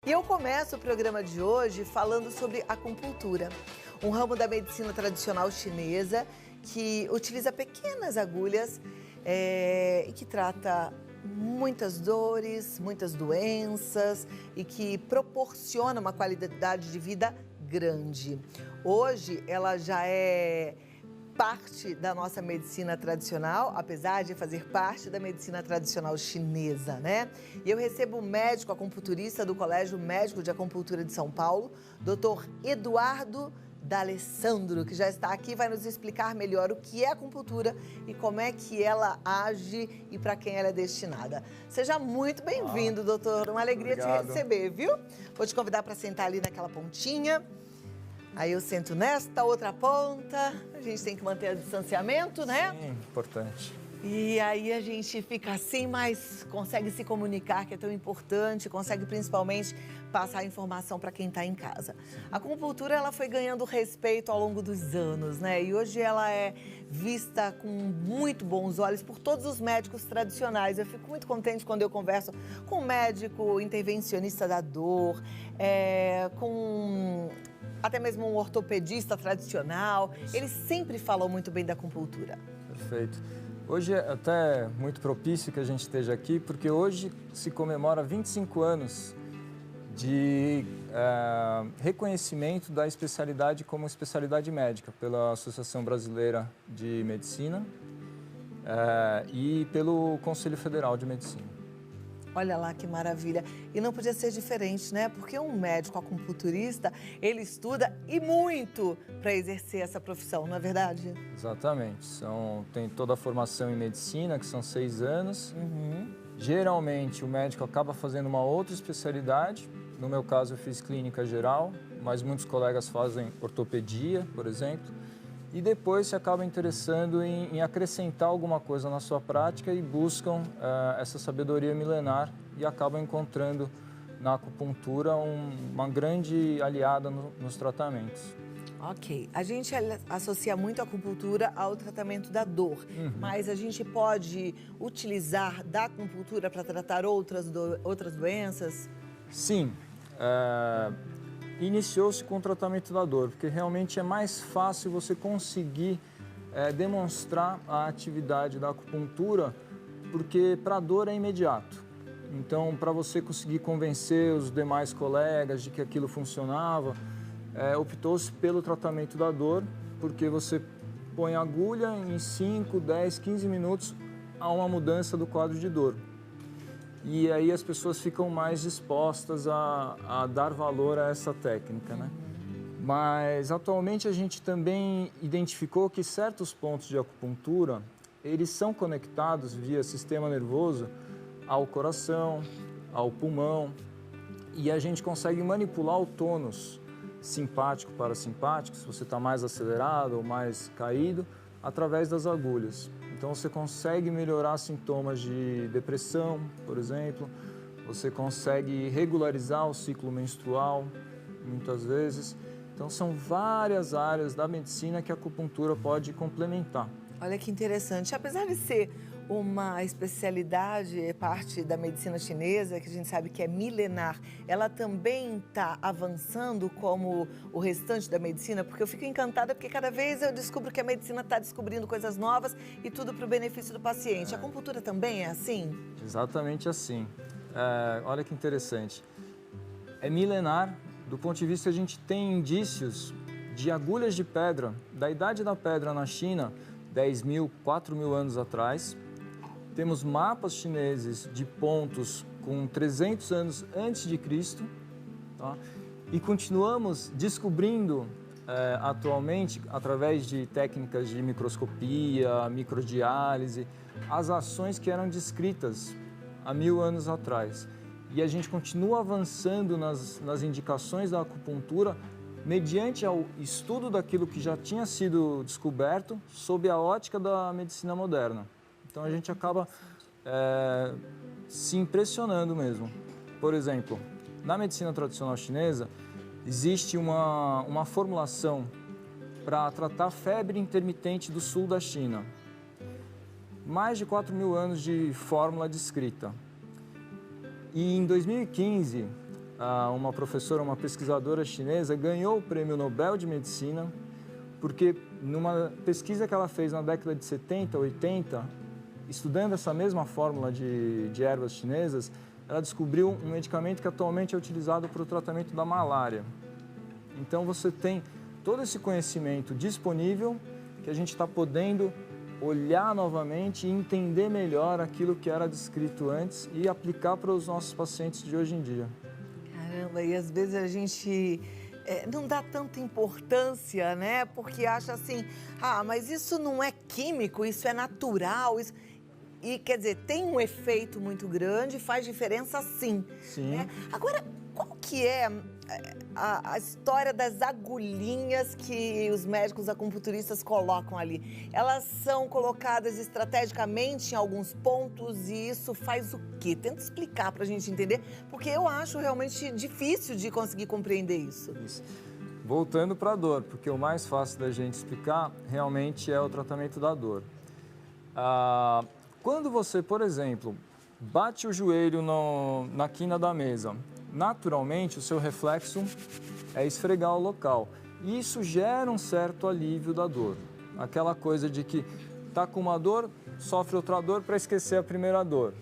E eu começo o programa de hoje falando sobre acupuntura, um ramo da medicina tradicional chinesa que utiliza pequenas agulhas e que trata muitas dores, muitas doenças e que proporciona uma qualidade de vida grande. Hoje ela já é parte da nossa medicina tradicional, apesar de fazer parte da medicina tradicional chinesa, né? E eu recebo o médico acupunturista do Colégio Médico de Acupuntura de São Paulo, Dr. Eduardo D'Alessandro, que já está aqui e vai nos explicar melhor o que é acupuntura e como é que ela age e para quem ela é destinada. Seja muito bem-vindo, doutor. Uma alegria te receber, viu? Vou te convidar para sentar ali naquela pontinha. Aí eu sento nesta outra ponta, a gente tem que manter o distanciamento, né? Sim, importante. E aí a gente fica assim, mas consegue se comunicar, que é tão importante, consegue principalmente passar a informação para quem está em casa. A acupuntura, ela foi ganhando respeito ao longo dos anos, né? E hoje ela é vista com muito bons olhos por todos os médicos tradicionais. Eu fico muito contente quando eu converso com um médico intervencionista da dor, com até mesmo um ortopedista tradicional. Eles sempre falam muito bem da acupuntura. Perfeito. Hoje é até muito propício que a gente esteja aqui, porque hoje se comemora 25 anos de reconhecimento da especialidade como especialidade médica pela Associação Brasileira de Medicina e pelo Conselho Federal de Medicina. Olha lá que maravilha. E não podia ser diferente, né? Porque um médico acupunturista, ele estuda e muito para exercer essa profissão, não é verdade? Exatamente. Tem toda a formação em medicina, que são 6 anos. Geralmente, o médico acaba fazendo uma outra especialidade. No meu caso, eu fiz clínica geral, mas muitos colegas fazem ortopedia, por exemplo. E depois se acaba interessando em acrescentar alguma coisa na sua prática e buscam essa sabedoria milenar e acabam encontrando na acupuntura uma grande aliada nos tratamentos. Ok. A gente associa muito a acupuntura ao tratamento da dor, mas a gente pode utilizar da acupuntura para tratar outras doenças? Sim. Iniciou-se com o tratamento da dor, porque realmente é mais fácil você conseguir demonstrar a atividade da acupuntura, porque para a dor é imediato. Então, para você conseguir convencer os demais colegas de que aquilo funcionava, optou-se pelo tratamento da dor, porque você põe a agulha em 5, 10, 15 minutos há uma mudança do quadro de dor. E aí as pessoas ficam mais dispostas a dar valor a essa técnica, né? Mas atualmente a gente também identificou que certos pontos de acupuntura, eles são conectados via sistema nervoso ao coração, ao pulmão, e a gente consegue manipular o tônus simpático parasimpático, se você está mais acelerado ou mais caído, através das agulhas. Então você consegue melhorar sintomas de depressão, por exemplo, você consegue regularizar o ciclo menstrual, muitas vezes. Então são várias áreas da medicina que a acupuntura pode complementar. Olha que interessante. Apesar de ser uma especialidade, parte da medicina chinesa, que a gente sabe que é milenar, ela também está avançando como o restante da medicina? Porque eu fico encantada porque cada vez eu descubro que a medicina está descobrindo coisas novas e tudo para o benefício do paciente. A acupuntura também é assim? Exatamente assim. Olha que interessante. É milenar, do ponto de vista a gente tem indícios de agulhas de pedra, da idade da pedra na China, 10 mil, 4 mil anos atrás. Temos mapas chineses de pontos com 300 anos antes de Cristo, tá? E continuamos descobrindo atualmente, através de técnicas de microscopia, microdiálise, as ações que eram descritas há 1000 anos atrás. E a gente continua avançando nas indicações da acupuntura mediante ao estudo daquilo que já tinha sido descoberto sob a ótica da medicina moderna. Então a gente acaba se impressionando mesmo. Por exemplo, na medicina tradicional chinesa, existe uma formulação para tratar febre intermitente do sul da China. Mais de 4 mil anos de fórmula descrita. E em 2015, uma professora, uma pesquisadora chinesa, ganhou o Prêmio Nobel de Medicina, porque numa pesquisa que ela fez na década de 70, 80, estudando essa mesma fórmula de ervas chinesas, ela descobriu um medicamento que atualmente é utilizado para o tratamento da malária. Então você tem todo esse conhecimento disponível que a gente está podendo olhar novamente e entender melhor aquilo que era descrito antes e aplicar para os nossos pacientes de hoje em dia. Caramba, e às vezes a gente não dá tanta importância, né? Porque acha assim, mas isso não é químico, isso é natural. Isso... E quer dizer, tem um efeito muito grande, faz diferença sim. Sim. Né? Agora, qual que é a história das agulhinhas que os médicos acupunturistas colocam ali? Elas são colocadas estrategicamente em alguns pontos e isso faz o quê? Tenta explicar para a gente entender, porque eu acho realmente difícil de conseguir compreender isso. Voltando para a dor, porque o mais fácil da gente explicar realmente é o tratamento da dor. Quando você, por exemplo, bate o joelho na quina da mesa, naturalmente o seu reflexo é esfregar o local. E isso gera um certo alívio da dor. Aquela coisa de que está com uma dor, sofre outra dor para esquecer a primeira dor.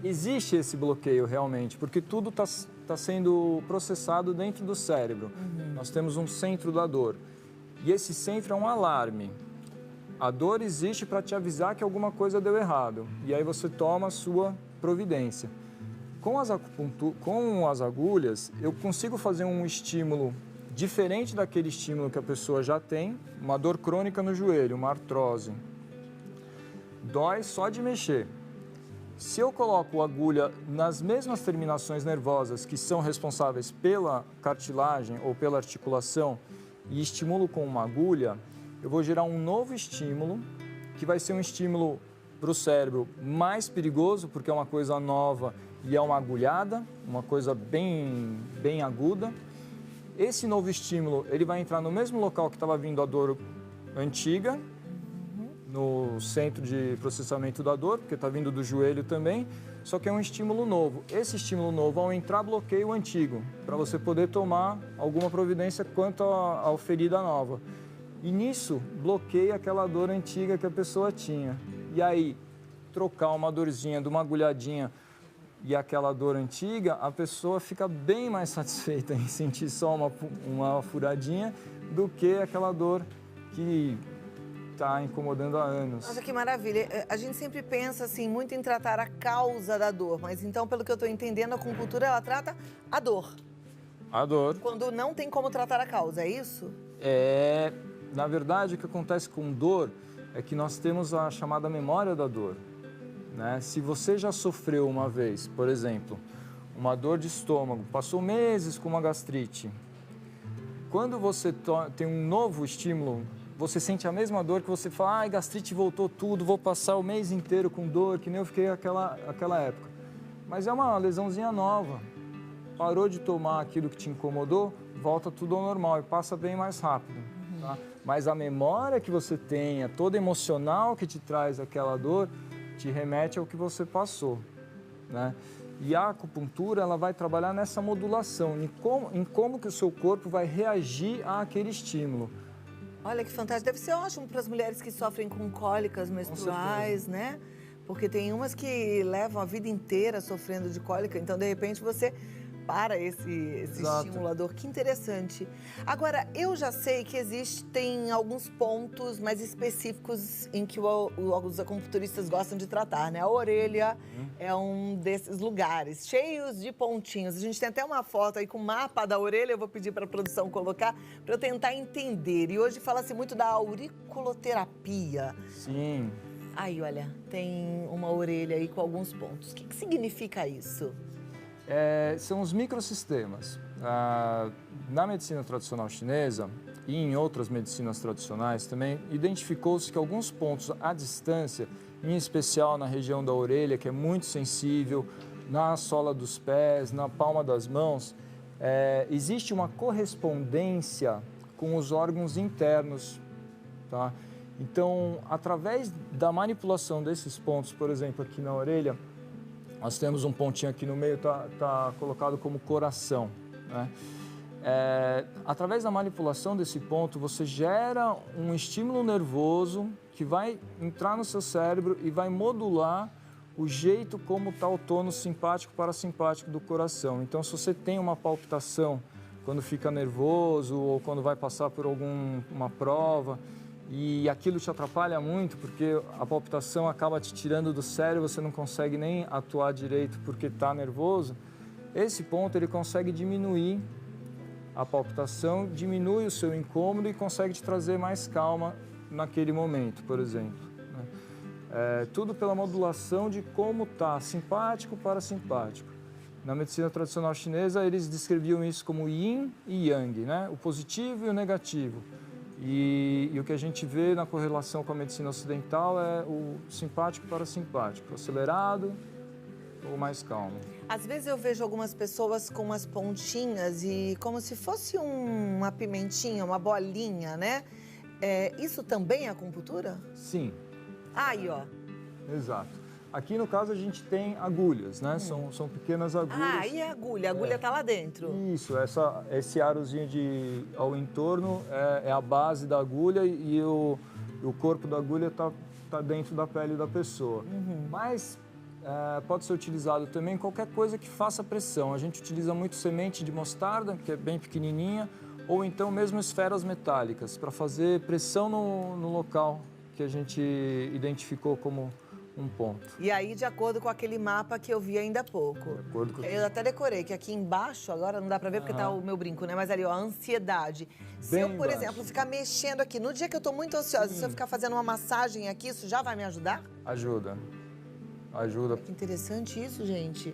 Existe esse bloqueio realmente, porque tudo está sendo processado dentro do cérebro. Nós temos um centro da dor. E esse centro é um alarme. A dor existe para te avisar que alguma coisa deu errado. E aí você toma a sua providência. Com as agulhas, eu consigo fazer um estímulo diferente daquele estímulo que a pessoa já tem, uma dor crônica no joelho, uma artrose. Dói só de mexer. Se eu coloco a agulha nas mesmas terminações nervosas que são responsáveis pela cartilagem ou pela articulação e estimulo com uma agulha, eu vou gerar um novo estímulo, que vai ser um estímulo para o cérebro mais perigoso, porque é uma coisa nova e é uma agulhada, uma coisa bem aguda. Esse novo estímulo, ele vai entrar no mesmo local que estava vindo a dor antiga, no centro de processamento da dor, porque está vindo do joelho também, só que é um estímulo novo. Esse estímulo novo, ao entrar, bloqueia o antigo, para você poder tomar alguma providência quanto à ferida nova. E nisso, bloqueia aquela dor antiga que a pessoa tinha. E aí, trocar uma dorzinha de uma agulhadinha e aquela dor antiga, a pessoa fica bem mais satisfeita em sentir só uma furadinha do que aquela dor que está incomodando há anos. Nossa, que maravilha. A gente sempre pensa assim, muito em tratar a causa da dor, mas então, pelo que eu estou entendendo, a acupuntura, ela trata a dor. A dor. Quando não tem como tratar a causa, é isso? Na verdade, o que acontece com dor é que nós temos a chamada memória da dor, né? Se você já sofreu uma vez, por exemplo, uma dor de estômago, passou meses com uma gastrite, quando você tem um novo estímulo, você sente a mesma dor que você fala, gastrite voltou tudo, vou passar o mês inteiro com dor, que nem eu fiquei aquela época. Mas é uma lesãozinha nova, parou de tomar aquilo que te incomodou, volta tudo ao normal e passa bem mais rápido. Tá? Mas a memória que você tenha, toda emocional que te traz aquela dor, te remete ao que você passou, né? E a acupuntura, ela vai trabalhar nessa modulação, em como que o seu corpo vai reagir àquele estímulo. Olha que fantástico, deve ser ótimo para as mulheres que sofrem com cólicas menstruais, né? Porque tem umas que levam a vida inteira sofrendo de cólica, então de repente você para esse estimulador. Que interessante. Agora, eu já sei que existem alguns pontos mais específicos em que os acupunturistas gostam de tratar, né? A orelha é um desses lugares, cheios de pontinhos. A gente tem até uma foto aí com o mapa da orelha, eu vou pedir para a produção colocar, para eu tentar entender. E hoje fala-se muito da auriculoterapia. Sim. Aí, olha, tem uma orelha aí com alguns pontos. O que significa isso? São os microsistemas. Na medicina tradicional chinesa e em outras medicinas tradicionais também, identificou-se que alguns pontos à distância, em especial na região da orelha, que é muito sensível, na sola dos pés, na palma das mãos, existe uma correspondência com os órgãos internos, tá? Então, através da manipulação desses pontos, por exemplo, aqui na orelha, Nós temos um pontinho aqui no meio, tá colocado como coração, né? Através da manipulação desse ponto, você gera um estímulo nervoso que vai entrar no seu cérebro e vai modular o jeito como está o tônus simpático parasimpático do coração. Então, se você tem uma palpitação quando fica nervoso ou quando vai passar por alguma prova e aquilo te atrapalha muito porque a palpitação acaba te tirando do sério, você não consegue nem atuar direito porque está nervoso, esse ponto ele consegue diminuir a palpitação, diminui o seu incômodo e consegue te trazer mais calma naquele momento, por exemplo, né? Tudo pela modulação de como está simpático parasimpático. Na medicina tradicional chinesa, eles descreviam isso como yin e yang, né? O positivo e o negativo. E o que a gente vê na correlação com a medicina ocidental é o simpático parasimpático, acelerado ou mais calmo. Às vezes eu vejo algumas pessoas com umas pontinhas e como se fosse uma pimentinha, uma bolinha, né? Isso também é acupuntura? Sim. Aí, ó. Exato. Aqui, no caso, a gente tem agulhas, né? São pequenas agulhas. Ah, e a agulha tá lá dentro. Isso, esse arozinho ao entorno é a base da agulha e o corpo da agulha tá dentro da pele da pessoa. Mas pode ser utilizado também qualquer coisa que faça pressão. A gente utiliza muito semente de mostarda, que é bem pequenininha, ou então mesmo esferas metálicas, para fazer pressão no local que a gente identificou como um ponto. E aí, de acordo com aquele mapa que eu vi ainda há pouco. De acordo com... Eu até decorei que aqui embaixo, agora não dá pra ver porque tá o meu brinco, né? Mas ali, ó, a ansiedade. Se eu, por exemplo, ficar mexendo aqui, no dia que eu tô muito ansiosa, se eu ficar fazendo uma massagem aqui, isso já vai me ajudar? Ajuda. Que interessante isso, gente.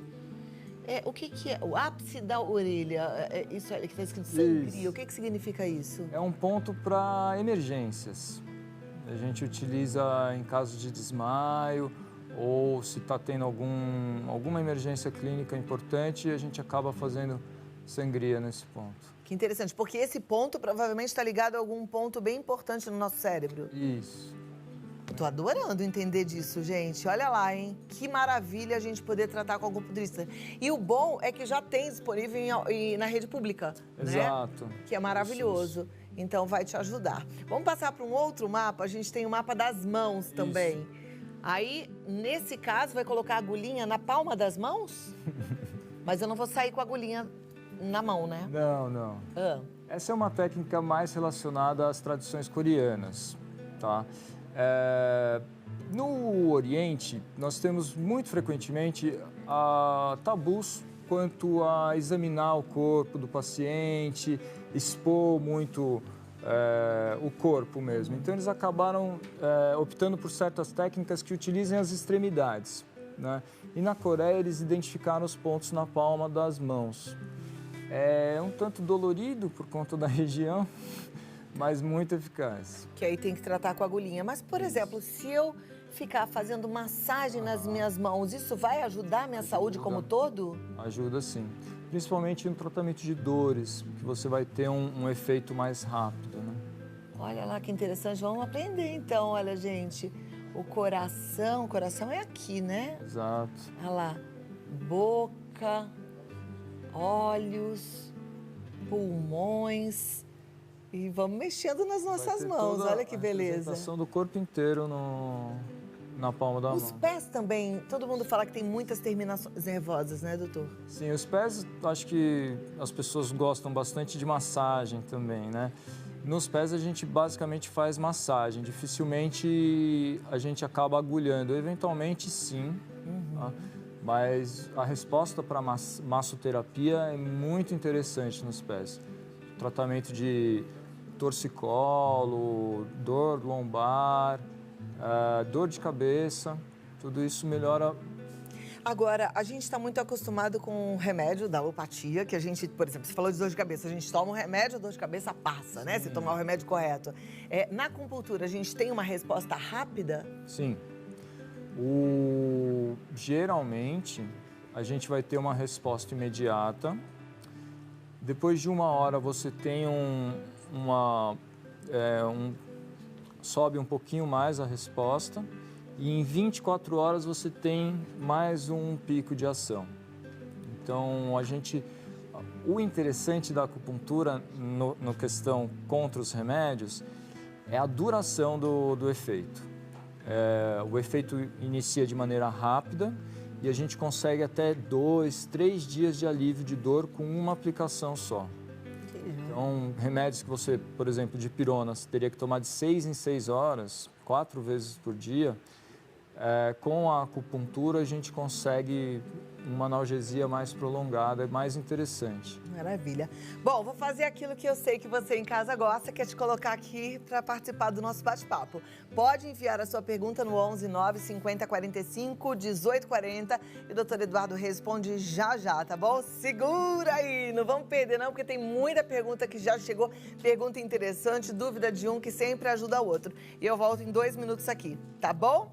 O que é? O ápice da orelha, isso que está escrito sangria, o que significa isso? É um ponto para emergências. A gente utiliza em caso de desmaio ou se está tendo alguma emergência clínica importante, a gente acaba fazendo sangria nesse ponto. Que interessante, porque esse ponto provavelmente está ligado a algum ponto bem importante no nosso cérebro. Isso. Eu tô adorando entender disso, gente. Olha lá, hein? Que maravilha a gente poder tratar com algum acupunturista. E o bom é que já tem disponível na rede pública, Exato. Né? Que é maravilhoso. Isso. Então, vai te ajudar. Vamos passar para um outro mapa? A gente tem o mapa das mãos também. Isso. Aí, nesse caso, vai colocar a agulhinha na palma das mãos? Mas eu não vou sair com a agulhinha na mão, né? Não. Essa é uma técnica mais relacionada às tradições coreanas, tá? No Oriente, nós temos muito frequentemente tabus quanto a examinar o corpo do paciente, expor muito o corpo mesmo. Então, eles acabaram optando por certas técnicas que utilizem as extremidades, né? E na Coreia, eles identificaram os pontos na palma das mãos. É um tanto dolorido por conta da região, mas muito eficaz. Que aí tem que tratar com a agulhinha. Mas, por exemplo, se eu ficar fazendo massagem nas minhas mãos, isso vai ajudar a minha saúde como todo? Ajuda sim. Principalmente no tratamento de dores, que você vai ter um efeito mais rápido, né? Olha lá que interessante. Vamos aprender então, olha, gente. O coração é aqui, né? Exato. Olha lá. Boca, olhos, pulmões. E vamos mexendo nas nossas mãos, olha que beleza. A apresentação do corpo inteiro na palma da mão. Os pés também, todo mundo fala que tem muitas terminações nervosas, né, doutor? Sim, os pés, acho que as pessoas gostam bastante de massagem também, né? Nos pés a gente basicamente faz massagem, dificilmente a gente acaba agulhando, eventualmente sim, tá? Mas a resposta para massoterapia é muito interessante nos pés. Tratamento de torcicolo, dor lombar, dor de cabeça, tudo isso melhora. Agora, a gente está muito acostumado com o remédio da alopatia, que a gente, por exemplo, você falou de dor de cabeça, a gente toma um remédio, a dor de cabeça passa, né? Se tomar o remédio correto. Na acupuntura, a gente tem uma resposta rápida? Sim. Geralmente, a gente vai ter uma resposta imediata. Depois de 1 hora, você tem sobe um pouquinho mais a resposta. e em 24 horas você tem mais um pico de ação. Então, o interessante da acupuntura no questão contra os remédios é a duração do efeito. O efeito inicia de maneira rápida e a gente consegue até 2, 3 dias de alívio de dor com uma aplicação só. Então, remédios que você, por exemplo, de pirona, você teria que tomar de 6 em 6 horas, 4 vezes por dia, com a acupuntura a gente consegue uma analgesia mais prolongada, mais interessante. Maravilha. Bom, vou fazer aquilo que eu sei que você em casa gosta, que é te colocar aqui para participar do nosso bate-papo. Pode enviar a sua pergunta no 11 9 50 45 18 40 e o doutor Eduardo responde já já, tá bom? Segura aí, não vamos perder não, porque tem muita pergunta que já chegou, pergunta interessante, dúvida de um que sempre ajuda o outro. E eu volto em 2 minutos aqui, tá bom?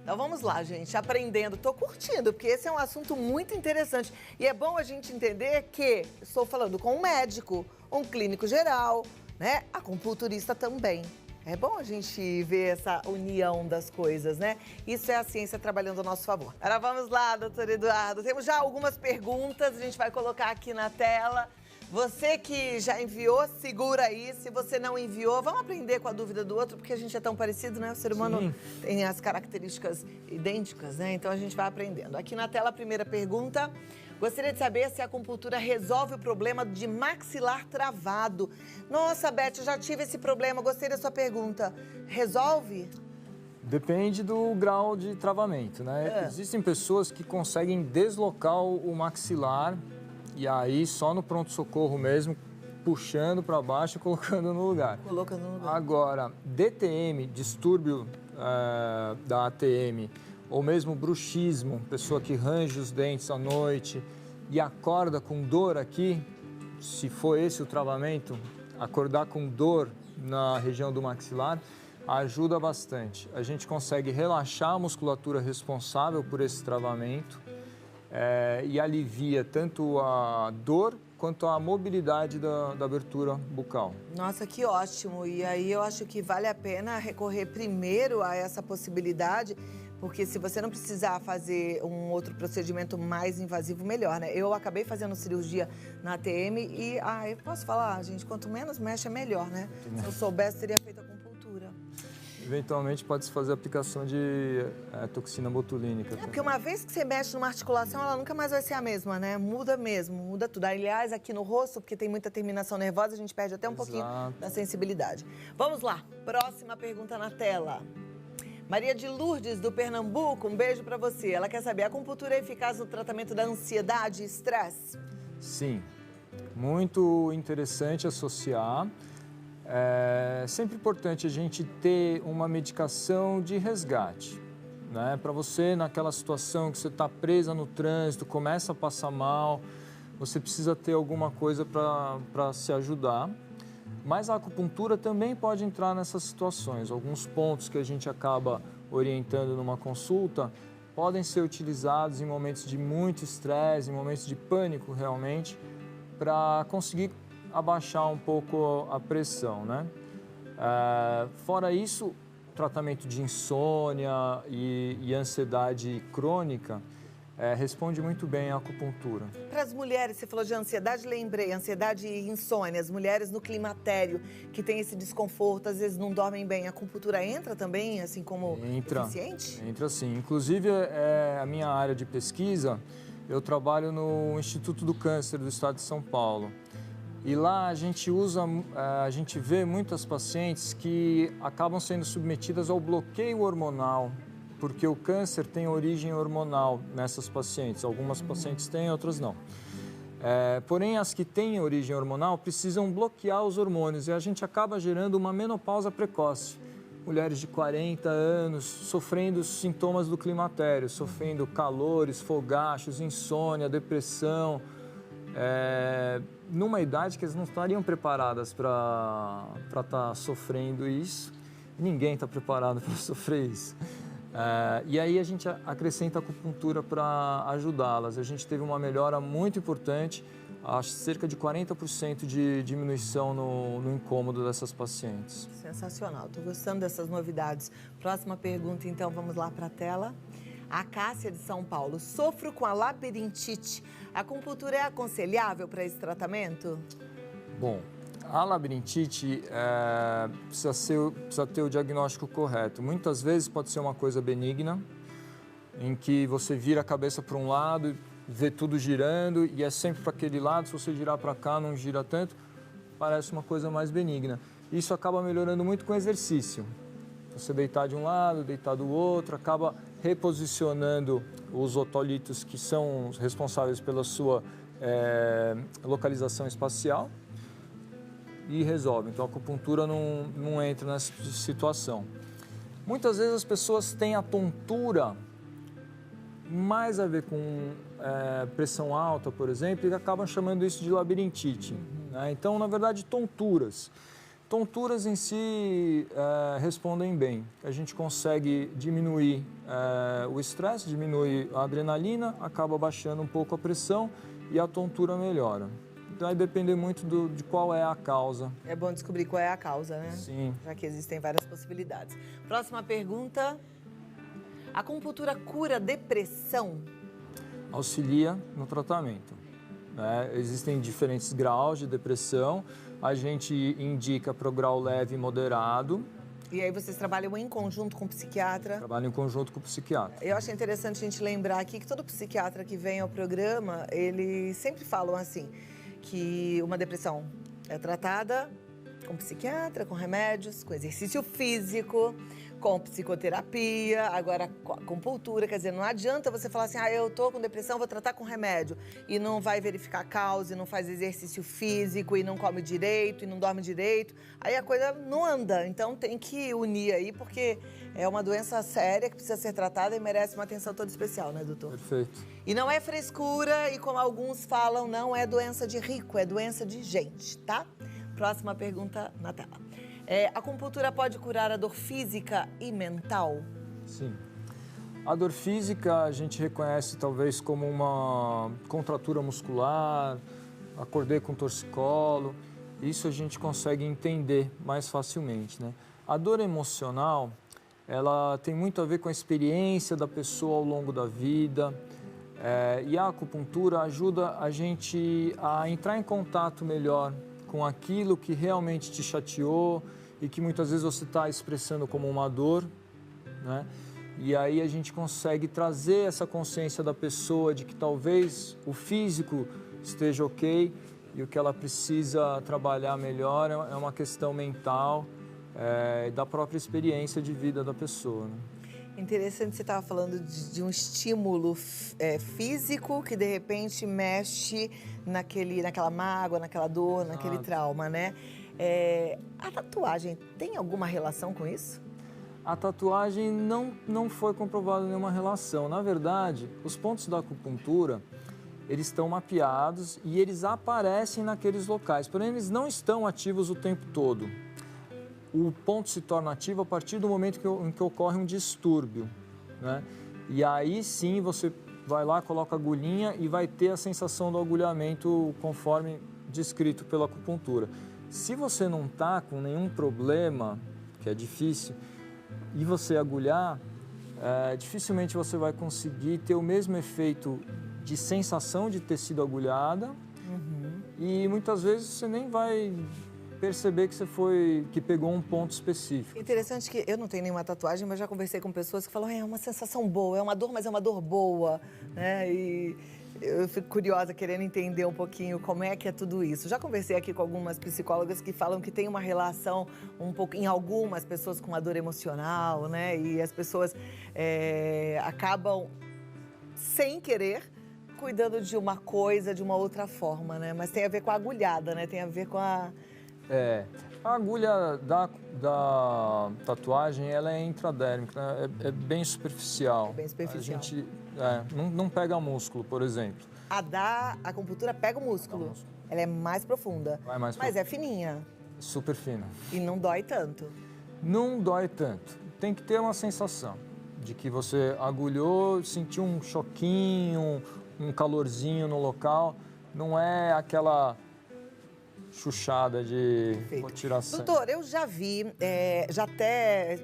Então vamos lá, gente, aprendendo. Tô curtindo, porque esse é um assunto muito interessante. E é bom a gente entender que estou falando com um médico, um clínico geral, né? Acupunturista também. É bom a gente ver essa união das coisas, né? Isso é a ciência trabalhando a nosso favor. Agora vamos lá, doutor Eduardo. Temos já algumas perguntas, a gente vai colocar aqui na tela. Você que já enviou, segura aí. Se você não enviou, vamos aprender com a dúvida do outro, porque a gente é tão parecido, né? O ser humano Sim. tem as características idênticas, né? Então a gente vai aprendendo. Aqui na tela, a primeira pergunta. Gostaria de saber se a acupuntura resolve o problema de maxilar travado. Nossa, Beth, eu já tive esse problema. Gostei da sua pergunta. Resolve? Depende do grau de travamento, né? Existem pessoas que conseguem deslocar o maxilar e aí só no pronto-socorro mesmo, puxando para baixo e colocando no lugar. Colocando no lugar. Agora, DTM, distúrbio da ATM, ou mesmo bruxismo, pessoa que range os dentes à noite e acorda com dor aqui, se for esse o travamento, acordar com dor na região do maxilar, ajuda bastante. A gente consegue relaxar a musculatura responsável por esse travamento e alivia tanto a dor quanto a mobilidade da abertura bucal. Nossa, que ótimo! E aí eu acho que vale a pena recorrer primeiro a essa possibilidade, porque se você não precisar fazer um outro procedimento mais invasivo, melhor, né? Eu acabei fazendo cirurgia na ATM e, eu posso falar, gente, quanto menos mexe é melhor, né? Se eu soubesse, teria feito acupuntura. Eventualmente pode-se fazer aplicação de toxina botulínica. Porque uma vez que você mexe numa articulação, ela nunca mais vai ser a mesma, né? Muda mesmo, muda tudo. Aliás, aqui no rosto, porque tem muita terminação nervosa, a gente perde até um pouquinho da sensibilidade. Vamos lá, próxima pergunta na tela. Maria de Lourdes, do Pernambuco, um beijo para você. Ela quer saber, a acupuntura é eficaz no tratamento da ansiedade e estresse? Sim, muito interessante associar. É sempre importante a gente ter uma medicação de resgate, né? Para você, naquela situação que você está presa no trânsito, começa a passar mal, você precisa ter alguma coisa para se ajudar. Mas a acupuntura também pode entrar nessas situações. Alguns pontos que a gente acaba orientando numa consulta podem ser utilizados em momentos de muito estresse, em momentos de pânico realmente, para conseguir abaixar um pouco a pressão, né? Fora isso, tratamento de insônia e ansiedade crônica responde muito bem à acupuntura. Para as mulheres, você falou de ansiedade, lembrei, ansiedade e insônia, as mulheres no climatério, que tem esse desconforto, às vezes não dormem bem, a acupuntura entra também, assim como eficiente? Entra sim, inclusive a minha área de pesquisa, eu trabalho no Instituto do Câncer do Estado de São Paulo. E lá a gente vê muitas pacientes que acabam sendo submetidas ao bloqueio hormonal, porque o câncer tem origem hormonal nessas pacientes. Algumas pacientes têm, outras não. Porém, as que têm origem hormonal precisam bloquear os hormônios e a gente acaba gerando uma menopausa precoce. Mulheres de 40 anos sofrendo sintomas do climatério, sofrendo calores, fogachos, insônia, depressão, numa idade que elas não estariam preparadas para estar sofrendo isso. Ninguém está preparado para sofrer isso. E aí a gente acrescenta a acupuntura para ajudá-las. A gente teve uma melhora muito importante. há cerca de 40% de diminuição no incômodo dessas pacientes. Sensacional, estou gostando dessas novidades. Próxima pergunta, então, vamos lá para a tela. A Cássia de São Paulo. Sofro com a labirintite. A acupuntura é aconselhável para esse tratamento? Bom, a labirintite precisa ter o diagnóstico correto. Muitas vezes pode ser uma coisa benigna, em que você vira a cabeça para um lado, vê tudo girando e é sempre para aquele lado. Se você girar para cá, não gira tanto, parece uma coisa mais benigna. Isso acaba melhorando muito com exercício. Você deitar de um lado, deitar do outro, acaba reposicionando os otolitos que são responsáveis pela sua localização espacial e resolve. Então a acupuntura não entra nessa situação. Muitas vezes as pessoas têm a tontura mais a ver com pressão alta, por exemplo, e acabam chamando isso de labirintite. Né? Então, na verdade, tonturas. Tonturas em si respondem bem. A gente consegue diminuir o estresse, diminuir a adrenalina, acaba baixando um pouco a pressão e a tontura melhora. Então, vai depender muito de qual é a causa. É bom descobrir qual é a causa, né? Sim. Já que existem várias possibilidades. Próxima pergunta. A acupuntura cura depressão? Auxilia no tratamento. Né? Existem diferentes graus de depressão. A gente indica para o grau leve e moderado. E aí vocês trabalham em conjunto com o psiquiatra? Trabalho em conjunto com o psiquiatra. Eu acho interessante a gente lembrar aqui que todo psiquiatra que vem ao programa, eles sempre falam assim, que uma depressão é tratada com psiquiatra, com remédios, com exercício físico, com psicoterapia, agora com acupuntura. Quer dizer, não adianta você falar assim, eu tô com depressão, vou tratar com remédio. E não vai verificar a causa, e não faz exercício físico, e não come direito, e não dorme direito. Aí a coisa não anda. Então tem que unir aí, porque é uma doença séria que precisa ser tratada e merece uma atenção toda especial, né, doutor? Perfeito. E não é frescura, e como alguns falam, não é doença de rico, é doença de gente, tá? Próxima pergunta na tela. A acupuntura pode curar a dor física e mental? Sim. A dor física a gente reconhece talvez como uma contratura muscular, acordei com torcicolo. Isso a gente consegue entender mais facilmente, né? A dor emocional, ela tem muito a ver com a experiência da pessoa ao longo da vida. E a acupuntura ajuda a gente a entrar em contato melhor com aquilo que realmente te chateou e que muitas vezes você está expressando como uma dor, né? E aí a gente consegue trazer essa consciência da pessoa de que talvez o físico esteja ok e o que ela precisa trabalhar melhor é uma questão mental da própria experiência de vida da pessoa, né? Interessante, você estava falando de um estímulo físico que de repente mexe naquela mágoa, naquela dor, naquele trauma, né? A tatuagem tem alguma relação com isso? A tatuagem não foi comprovada nenhuma relação. Na verdade, os pontos da acupuntura, eles estão mapeados e eles aparecem naqueles locais, porém eles não estão ativos o tempo todo. O ponto se torna ativo a partir do momento em que ocorre um distúrbio, né? E aí sim você vai lá, coloca a agulhinha e vai ter a sensação do agulhamento conforme descrito pela acupuntura. Se você não está com nenhum problema, que é difícil, e você agulhar, dificilmente você vai conseguir ter o mesmo efeito de sensação de ter sido agulhada. E muitas vezes você nem vai perceber que pegou um ponto específico. Interessante que eu não tenho nenhuma tatuagem, mas já conversei com pessoas que falam, é uma sensação boa, é uma dor, mas é uma dor boa, né? E eu fico curiosa, querendo entender um pouquinho como é que é tudo isso. Já conversei aqui com algumas psicólogas que falam que tem uma relação um pouco, em algumas pessoas, com a dor emocional, né? E as pessoas acabam, sem querer, cuidando de uma coisa de uma outra forma, né? Mas tem a ver com a agulhada, né? Tem a ver com a... A agulha da tatuagem, ela é intradérmica, né? É bem superficial. É bem superficial. A gente não pega músculo, por exemplo. A da acupuntura pega o músculo. Ela é mais profunda. Mas é fininha. Super fina. E não dói tanto. Não dói tanto. Tem que ter uma sensação de que você agulhou, sentiu um choquinho, um calorzinho no local, não é aquela chuchada de vou tirar sangue. Doutor, eu já vi, já até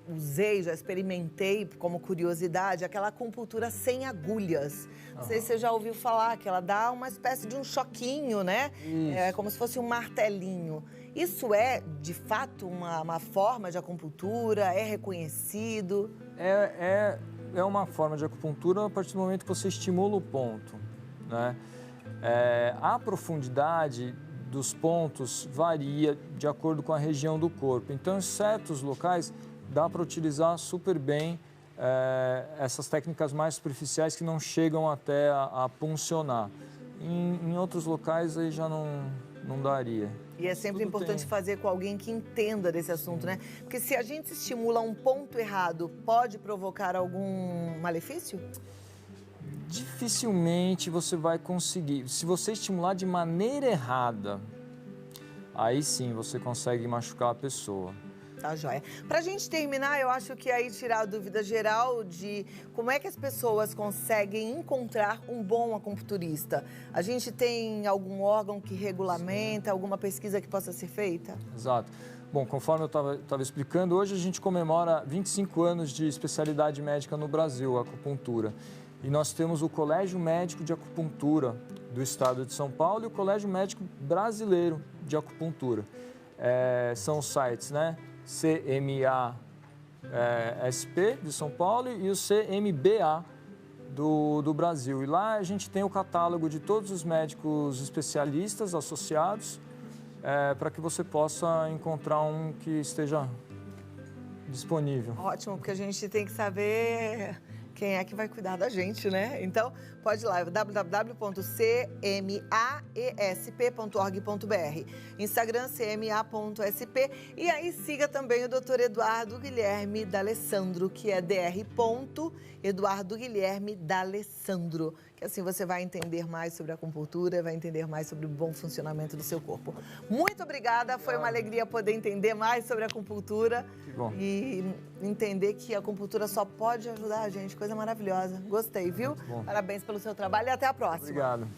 usei, já experimentei como curiosidade aquela acupuntura sem agulhas. Não sei se você já ouviu falar que ela dá uma espécie de um choquinho, né? É como se fosse um martelinho. Isso é, de fato, uma forma de acupuntura? É reconhecido? É uma forma de acupuntura a partir do momento que você estimula o ponto, né? A profundidade dos pontos varia de acordo com a região do corpo. Então, em certos locais, dá para utilizar super bem essas técnicas mais superficiais que não chegam até a puncionar. Em outros locais, aí já não daria. E é sempre importante fazer com alguém que entenda desse assunto, né? Porque se a gente estimula um ponto errado, pode provocar algum malefício? Dificilmente você vai conseguir. Se você estimular de maneira errada, aí sim você consegue machucar a pessoa. Tá, joia. Pra gente terminar, eu acho que aí tirar a dúvida geral de como é que as pessoas conseguem encontrar um bom acupunturista. A gente tem algum órgão que regulamenta, alguma pesquisa que possa ser feita? Exato. Bom, conforme eu estava explicando, hoje a gente comemora 25 anos de especialidade médica no Brasil, acupuntura. E nós temos o Colégio Médico de Acupuntura do Estado de São Paulo e o Colégio Médico Brasileiro de Acupuntura. São os sites, né? CMASP de São Paulo e o CMBA do Brasil. E lá a gente tem o catálogo de todos os médicos especialistas associados para que você possa encontrar um que esteja disponível. Ótimo, porque a gente tem que saber quem é que vai cuidar da gente, né? Então, pode ir lá, www.cmaesp.org.br, Instagram cma.sp, e aí siga também o Dr. Eduardo Guilherme D'Alessandro, que é Dr. Guilherme D'Alessandro, que assim você vai entender mais sobre a acupuntura, vai entender mais sobre o bom funcionamento do seu corpo. Muito obrigada, foi uma alegria poder entender mais sobre a acupuntura e entender que a acupuntura só pode ajudar a gente, coisa maravilhosa. Gostei, viu? Parabéns pelo seu trabalho e até a próxima. Obrigado.